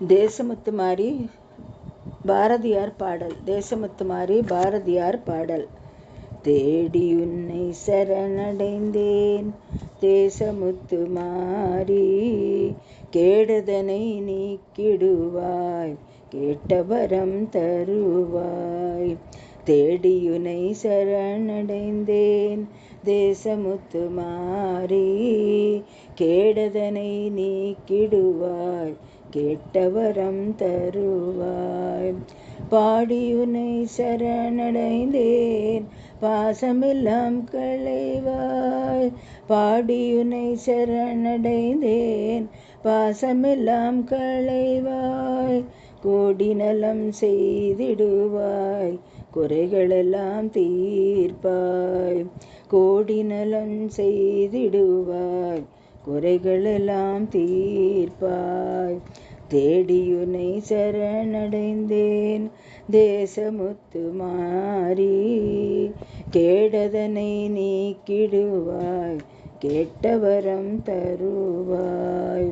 தேசமுத்துமாரி பாரதியார் பாடல். தேசமுத்துமாரி பாரதியார் பாடல். தேடியுன்னை சரணடைந்தேன் தேசமுத்துமாரி, கேடுதனை நீக்கிடுவாய் கேட்டவரம் தருவாய். தேடியுனை சரணடைந்தேன் தேசமுத்துமாரி, கேடுதனை நீக்கிடுவாய் கேட்டவரம் தருவாய். பாடியுனை சரணடைந்தேன் பாசமெல்லாம் களைவாய், பாடியுனை சரணடைந்தேன் பாசமெல்லாம் களைவாய். கோடி நலம் செய்திடுவாய் குறைகளெல்லாம் தீர்ப்பாய், கோடி நலம் செய்திடுவாய் குறைகளெல்லாம் தீர்ப்பாய். தேடியுனை சரணடைந்தேன் தேசமுத்துமாரி, கேடதனை நீக்கிடுவாய் கேட்டவரம் தருவாய்.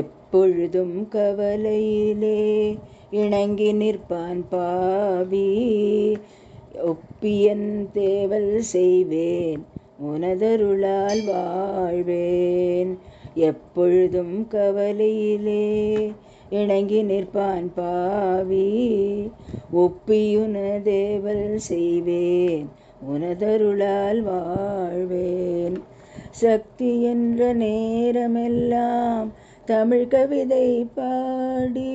எப்பொழுதும் கவலையிலே இணங்கி நிற்பான் பாவி, ஒப்பியன் தேவல் செய்வேன் உனதருளால் வாழ்வேன். எப்பொழுதும் கவலையிலே இணங்கி நிற்பான் பாவி, ஒப்பியுன தேவல் செய்வேன் உனதருளால் வாழ்வேன். சக்தி என்ற நேரமெல்லாம் தமிழ் கவிதை பாடி,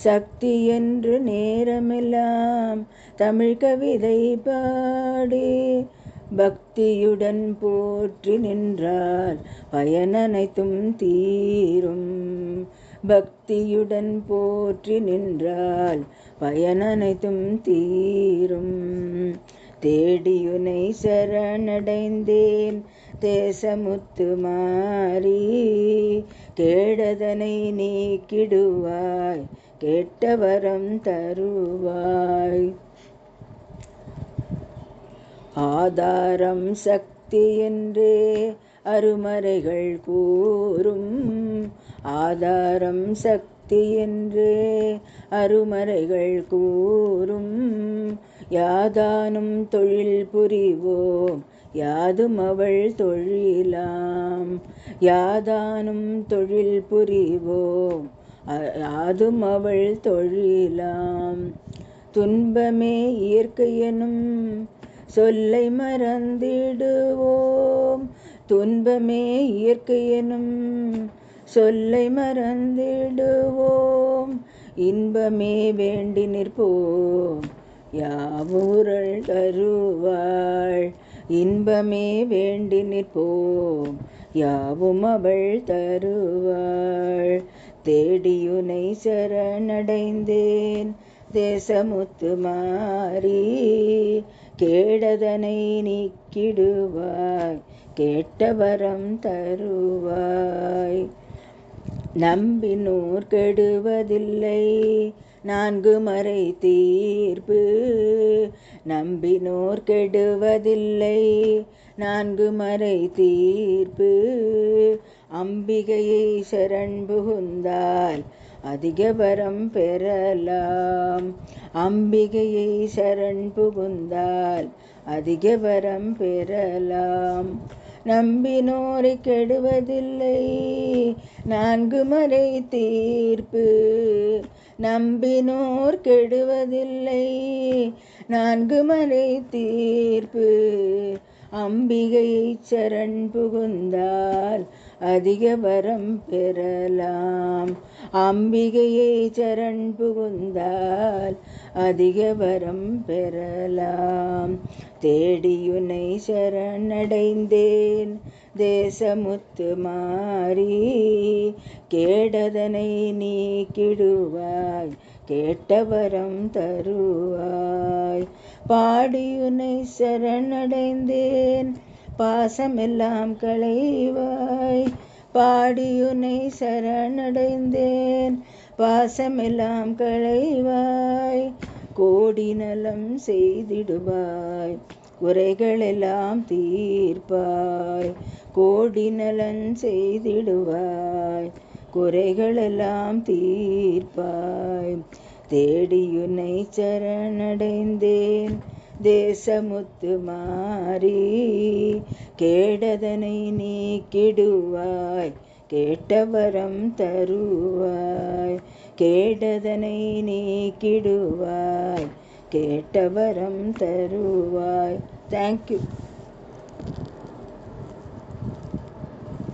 சக்தி என்று நேரமெல்லாம் தமிழ் கவிதை பாடி, பக்தியுடன் போற்றி நின்றால் பயனனைத்தும் தீரும். பக்தியுடன் போற்றி நின்றால் பயனனைத்தும் தீரும். தேடியுனை சரணடைந்தேன் தேசமுத்துமாரி, கேடதனை நீக்கிடுவாய் கேட்டவரம் தருவாய். ஆதாரம் சக்தி என்றே அருமறைகள் கூறும், ஆதாரம் சக்தி என்றே அருமறைகள் கூறும். யாதானும் தொழில் புரிவோம் யாதும் அவள் தொழிலாம், யாதானும் தொழில் புரிவோம் யாதும் அவள் தொழிலாம். துன்பமே இயற்கையெனும் சொல்லை மறந்திடுவோம், துன்பமே இயற்கையெனும் சொல்லை மறந்திடுவோம். இன்பமே வேண்டி நிற்போம் யாவூரள் தருவாள், இன்பமே வேண்டி நிற்போம் யாவும் அவள் தருவாள். தேடியுனை சரணடைந்தேன் தேசமுத்துமாரி, கேடதனை நீக்கிடுவாய் கேட்டவரம் தருவாய். நம்பினோர் கெடுவதில்லை நான்கு மறை தீர்ப்பு, நம்பினோர் கெடுவதில்லை நான்கு மறை தீர்ப்பு. அம்பிகையை சரண் புகுந்தால் அதிக வரம் பெறலாம், அம்பிகையை சரண் புகுந்தால் அதிக வரம் பெறலாம். நம்பினோரை கெடுவதில்லை நான்கு மறை தீர்ப்பு, நம்பினோர் கெடுவதில்லை நான்கு மறை தீர்ப்பு. அம்பிகையை சரண் புகுந்தால் அதிக வரம் பெறலாம், அம்பிகையை சரண் புகுந்தால் அதிக வரம் பெறலாம். தேடியுனை சரணடைந்தேன் தேசமுத்துமாரி, கேடதனை நீக்கிடுவாய் கேட்டவரம் தருவாய். பாடியுனை சரணடைந்தேன் பாசமெல்லாம் களைவாய், பாடியுனை சரணடைந்தேன் பாசமெல்லாம் களைவாய். கோடி நலம் செய்திடுவாய் குறைகளெல்லாம் தீர்ப்பாய், கோடி நலன் செய்திடுவாய் குறைகளெல்லாம் தீர்ப்பாய். தேடியுன்னை சரணடைந்தேன் தேசமுத்து மாறி, கேடதனை நீக்கிடுவாய் கேட்டவரம் தருவாய். கேடதனை நீக்கிடுவாய் கேட்டவரம் தருவாய். தேங்க்யூ.